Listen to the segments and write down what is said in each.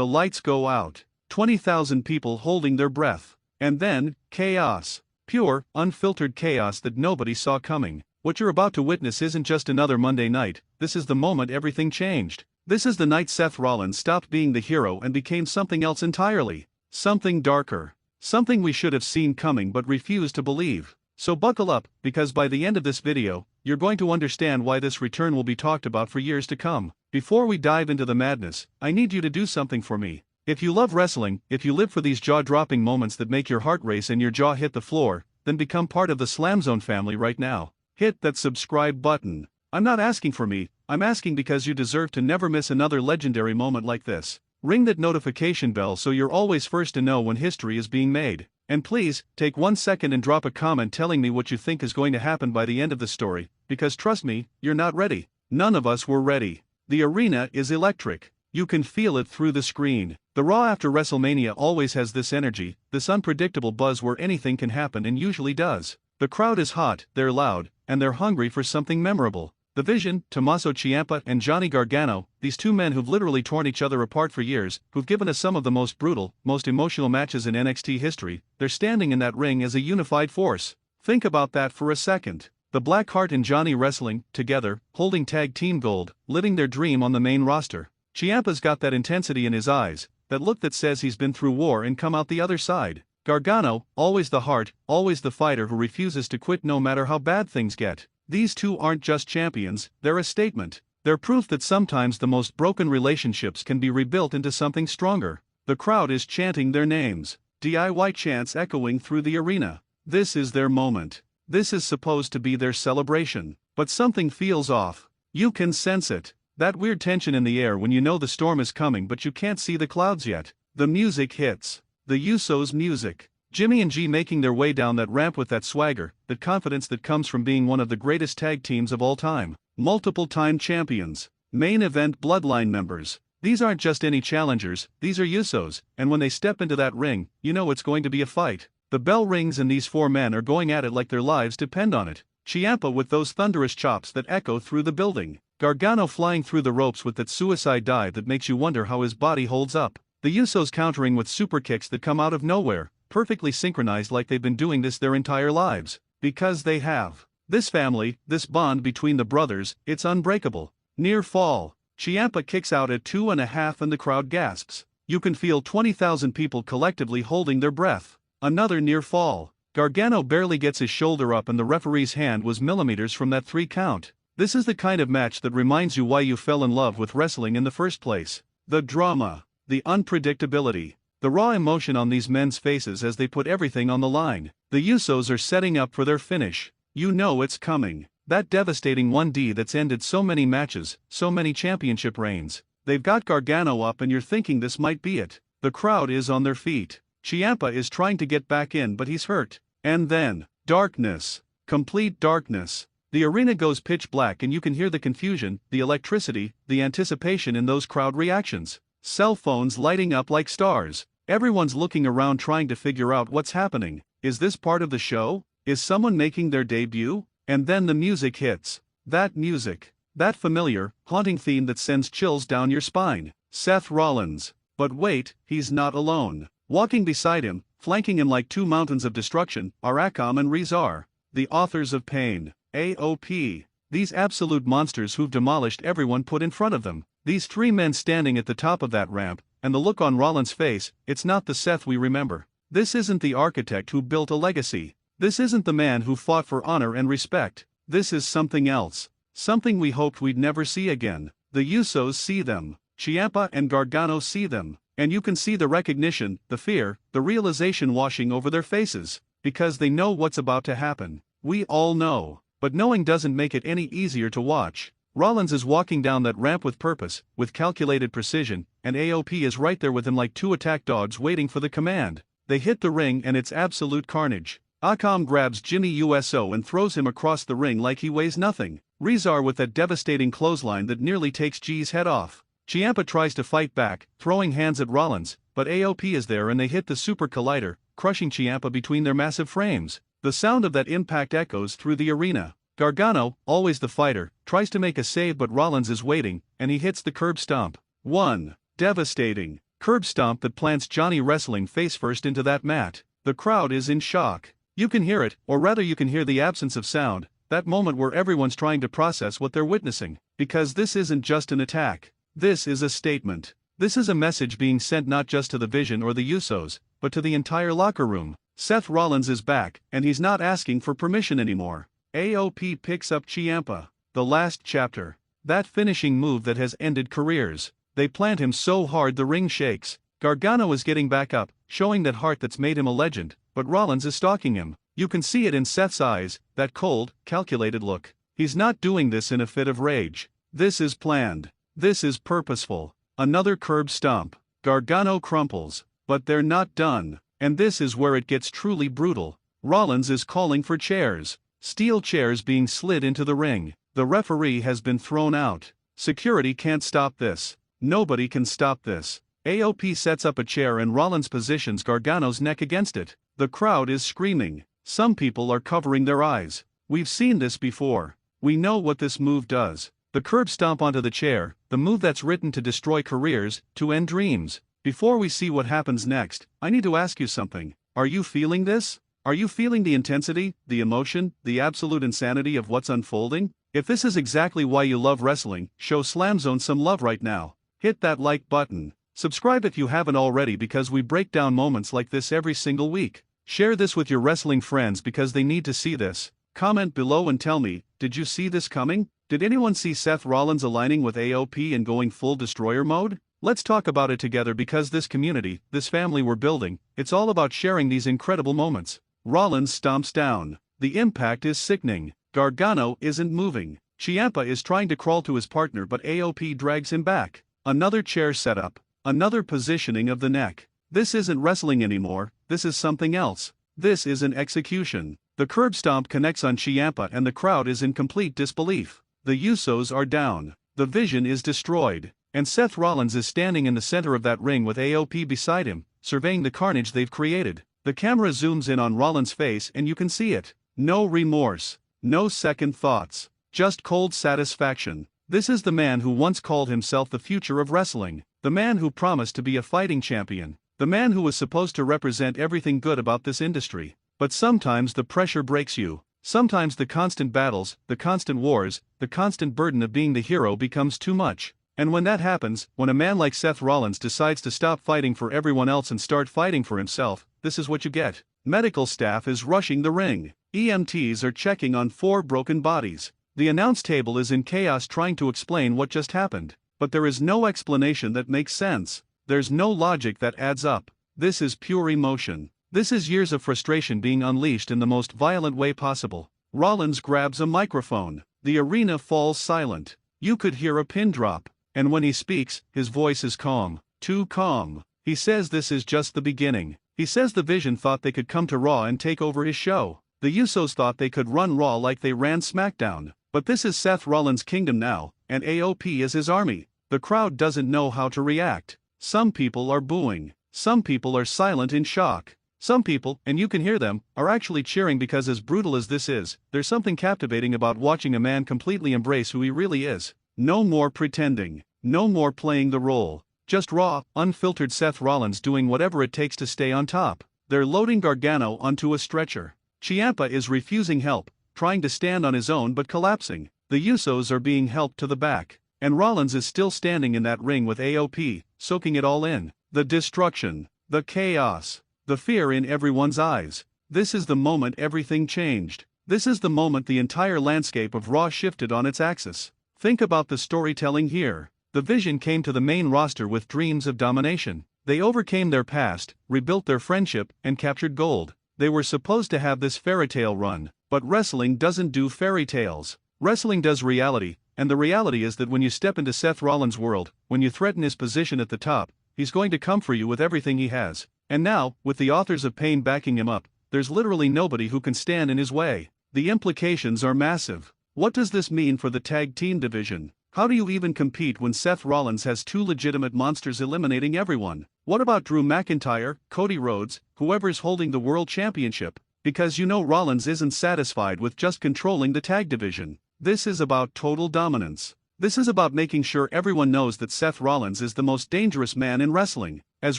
the lights go out. 20,000 people holding their breath. And then, chaos. Pure, unfiltered chaos that nobody saw coming. What you're about to witness isn't just another Monday night, this is the moment everything changed. This is the night Seth Rollins stopped being the hero and became something else entirely. Something darker. Something we should have seen coming but refused to believe. So buckle up, because by the end of this video, you're going to understand why this return will be talked about for years to come. Before we dive into the madness, I need you to do something for me. If you love wrestling, if you live for these jaw-dropping moments that make your heart race and your jaw hit the floor, then become part of the SLAMZONE family right now. Hit that subscribe button. I'm not asking for me, I'm asking because you deserve to never miss another legendary moment like this. Ring that notification bell so you're always first to know when history is being made. And please, take 1 second and drop a comment telling me what you think is going to happen by the end of the story, because trust me, you're not ready. None of us were ready. The arena is electric. You can feel it through the screen. The Raw after WrestleMania always has this energy, this unpredictable buzz where anything can happen and usually does. The crowd is hot, they're loud, and they're hungry for something memorable. The Vision, Tommaso Ciampa and Johnny Gargano, these two men who've literally torn each other apart for years, who've given us some of the most brutal, most emotional matches in NXT history, they're standing in that ring as a unified force. Think about that for a second. The Blackheart and Johnny wrestling, together, holding tag team gold, living their dream on the main roster. Ciampa's got that intensity in his eyes, that look that says he's been through war and come out the other side. Gargano, always the heart, always the fighter who refuses to quit no matter how bad things get. These two aren't just champions, they're a statement. They're proof that sometimes the most broken relationships can be rebuilt into something stronger. The crowd is chanting their names. DIY chants echoing through the arena. This is their moment. This is supposed to be their celebration. But something feels off. You can sense it. That weird tension in the air when you know the storm is coming but you can't see the clouds yet. The music hits. The Usos' music. Jimmy and G making their way down that ramp with that swagger, that confidence that comes from being one of the greatest tag teams of all time. Multiple-time champions. Main event bloodline members. These aren't just any challengers, these are Usos, and when they step into that ring, you know it's going to be a fight. The bell rings and these four men are going at it like their lives depend on it. Ciampa with those thunderous chops that echo through the building. Gargano flying through the ropes with that suicide dive that makes you wonder how his body holds up. The Usos countering with super kicks that come out of nowhere, perfectly synchronized like they've been doing this their entire lives. Because they have. This family, this bond between the brothers, it's unbreakable. Near fall. Ciampa kicks out at 2.5 and the crowd gasps. You can feel 20,000 people collectively holding their breath. Another near fall. Gargano barely gets his shoulder up and the referee's hand was millimeters from that 3 count. This is the kind of match that reminds you why you fell in love with wrestling in the first place. The drama. The unpredictability. The raw emotion on these men's faces as they put everything on the line. The Usos are setting up for their finish. You know it's coming. That devastating 1D that's ended so many matches, so many championship reigns. They've got Gargano up and you're thinking this might be it. The crowd is on their feet. Ciampa is trying to get back in but he's hurt. And then, darkness. Complete darkness. The arena goes pitch black and you can hear the confusion, the electricity, the anticipation in those crowd reactions. Cell phones lighting up like stars. Everyone's looking around trying to figure out what's happening. Is this part of the show? Is someone making their debut? And then the music hits. That music. That familiar, haunting theme that sends chills down your spine. Seth Rollins. But wait, he's not alone. Walking beside him, flanking him like two mountains of destruction, are Akam and Rezar. The authors of pain. AOP. These absolute monsters who've demolished everyone put in front of them. These 3 men standing at the top of that ramp, and the look on Rollins' face, it's not the Seth we remember. This isn't the architect who built a legacy. This isn't the man who fought for honor and respect. This is something else. Something we hoped we'd never see again. The Usos see them. Ciampa and Gargano see them. And you can see the recognition, the fear, the realization washing over their faces. Because they know what's about to happen. We all know. But knowing doesn't make it any easier to watch. Rollins is walking down that ramp with purpose, with calculated precision, and AOP is right there with him like 2 attack dogs waiting for the command. They hit the ring and it's absolute carnage. Akam grabs Jimmy USO and throws him across the ring like he weighs nothing. Rezar with that devastating clothesline that nearly takes G's head off. Ciampa tries to fight back, throwing hands at Rollins, but AOP is there and they hit the Super Collider, crushing Ciampa between their massive frames. The sound of that impact echoes through the arena. Gargano, always the fighter, tries to make a save but Rollins is waiting, and he hits the curb stomp. 1. Devastating. curb stomp that plants Johnny wrestling face first into that mat. The crowd is in shock. You can hear it, or rather you can hear the absence of sound, that moment where everyone's trying to process what they're witnessing, because this isn't just an attack. This is a statement. This is a message being sent not just to the Vision or the Usos, but to the entire locker room. Seth Rollins is back, and he's not asking for permission anymore. AOP picks up Ciampa. The last chapter. That finishing move that has ended careers. They plant him so hard the ring shakes. Gargano is getting back up, showing that heart that's made him a legend, but Rollins is stalking him. You can see it in Seth's eyes, that cold, calculated look. He's not doing this in a fit of rage. This is planned. This is purposeful. Another curb stomp. Gargano crumples. But they're not done. And this is where it gets truly brutal. Rollins is calling for chairs. Steel chairs being slid into the ring. The referee has been thrown out. Security can't stop this. Nobody can stop this. AOP sets up a chair and Rollins positions Gargano's neck against it. The crowd is screaming. Some people are covering their eyes. We've seen this before. We know what this move does. The curb stomp onto the chair, the move that's written to destroy careers, to end dreams. Before we see what happens next, I need to ask you something. Are you feeling this? Are you feeling the intensity, the emotion, the absolute insanity of what's unfolding? If this is exactly why you love wrestling, show SLAMZONE some love right now. Hit that like button. Subscribe if you haven't already because we break down moments like this every single week. Share this with your wrestling friends because they need to see this. Comment below and tell me, did you see this coming? Did anyone see Seth Rollins aligning with AOP and going full destroyer mode? Let's talk about it together because this community, this family we're building, it's all about sharing these incredible moments. Rollins stomps down. The impact is sickening. Gargano isn't moving. Ciampa is trying to crawl to his partner but AOP drags him back. Another chair setup. Another positioning of the neck. This isn't wrestling anymore, this is something else. This is an execution. The curb stomp connects on Ciampa and the crowd is in complete disbelief. The Usos are down. The Vision is destroyed. And Seth Rollins is standing in the center of that ring with AOP beside him, surveying the carnage they've created. The camera zooms in on Rollins' face and you can see it. No remorse. No second thoughts. Just cold satisfaction. This is the man who once called himself the future of wrestling. The man who promised to be a fighting champion. The man who was supposed to represent everything good about this industry. But sometimes the pressure breaks you. Sometimes the constant battles, the constant wars, the constant burden of being the hero becomes too much. And when that happens, when a man like Seth Rollins decides to stop fighting for everyone else and start fighting for himself, this is what you get. Medical staff is rushing the ring. EMTs are checking on 4 broken bodies. The announce table is in chaos trying to explain what just happened. But there is no explanation that makes sense. There's no logic that adds up. This is pure emotion. This is years of frustration being unleashed in the most violent way possible. Rollins grabs a microphone. The arena falls silent. You could hear a pin drop. And when he speaks, his voice is calm. Too calm. He says this is just the beginning. He says the Vision thought they could come to Raw and take over his show. The Usos thought they could run Raw like they ran SmackDown. But this is Seth Rollins' kingdom now, and AOP is his army. The crowd doesn't know how to react. Some people are booing. Some people are silent in shock. Some people, and you can hear them, are actually cheering because as brutal as this is, there's something captivating about watching a man completely embrace who he really is. No more pretending. No more playing the role. Just raw, unfiltered Seth Rollins doing whatever it takes to stay on top. They're loading Gargano onto a stretcher. Ciampa is refusing help, trying to stand on his own but collapsing. The Usos are being helped to the back. And Rollins is still standing in that ring with AOP, soaking it all in. The destruction. The chaos. The fear in everyone's eyes. This is the moment everything changed. This is the moment the entire landscape of Raw shifted on its axis. Think about the storytelling here. The Vision came to the main roster with dreams of domination. They overcame their past, rebuilt their friendship, and captured gold. They were supposed to have this fairy tale run, but wrestling doesn't do fairy tales. Wrestling does reality, and the reality is that when you step into Seth Rollins' world, when you threaten his position at the top, he's going to come for you with everything he has. And now, with the authors of pain backing him up, there's literally nobody who can stand in his way. The implications are massive. What does this mean for the tag team division? How do you even compete when Seth Rollins has 2 legitimate monsters eliminating everyone? What about Drew McIntyre, Cody Rhodes, whoever's holding the world championship? Because you know Rollins isn't satisfied with just controlling the tag division. This is about total dominance. This is about making sure everyone knows that Seth Rollins is the most dangerous man in wrestling. As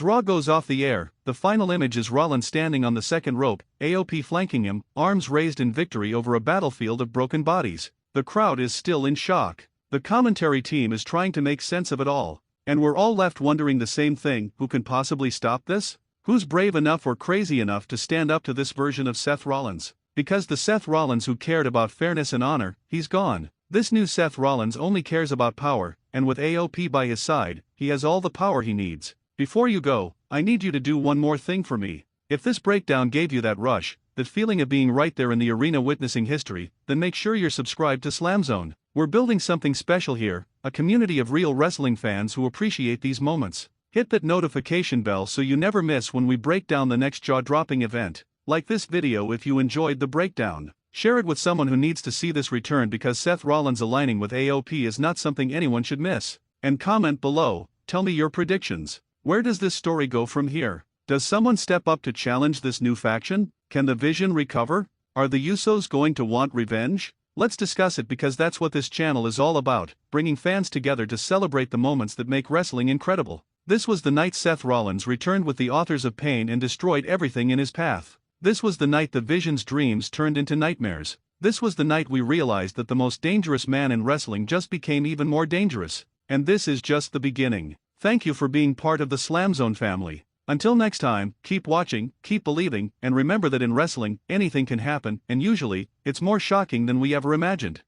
Raw goes off the air, the final image is Rollins standing on the second rope, AOP flanking him, arms raised in victory over a battlefield of broken bodies. The crowd is still in shock. The commentary team is trying to make sense of it all. And we're all left wondering the same thing: who can possibly stop this? Who's brave enough or crazy enough to stand up to this version of Seth Rollins? Because the Seth Rollins who cared about fairness and honor, he's gone. This new Seth Rollins only cares about power, and with AOP by his side, he has all the power he needs. Before you go, I need you to do one more thing for me. If this breakdown gave you that rush, that feeling of being right there in the arena witnessing history, then make sure you're subscribed to SLAMZONE. We're building something special here, a community of real wrestling fans who appreciate these moments. Hit that notification bell so you never miss when we break down the next jaw-dropping event. Like this video if you enjoyed the breakdown. Share it with someone who needs to see this return, because Seth Rollins aligning with AOP is not something anyone should miss. And comment below, tell me your predictions. Where does this story go from here? Does someone step up to challenge this new faction? Can the Vision recover? Are the Usos going to want revenge? Let's discuss it, because that's what this channel is all about, bringing fans together to celebrate the moments that make wrestling incredible. This was the night Seth Rollins returned with the Authors of Pain and destroyed everything in his path. This was the night the Vision's dreams turned into nightmares. This was the night we realized that the most dangerous man in wrestling just became even more dangerous. And this is just the beginning. Thank you for being part of the SLAMZONE family. Until next time, keep watching, keep believing, and remember that in wrestling, anything can happen, and usually, it's more shocking than we ever imagined.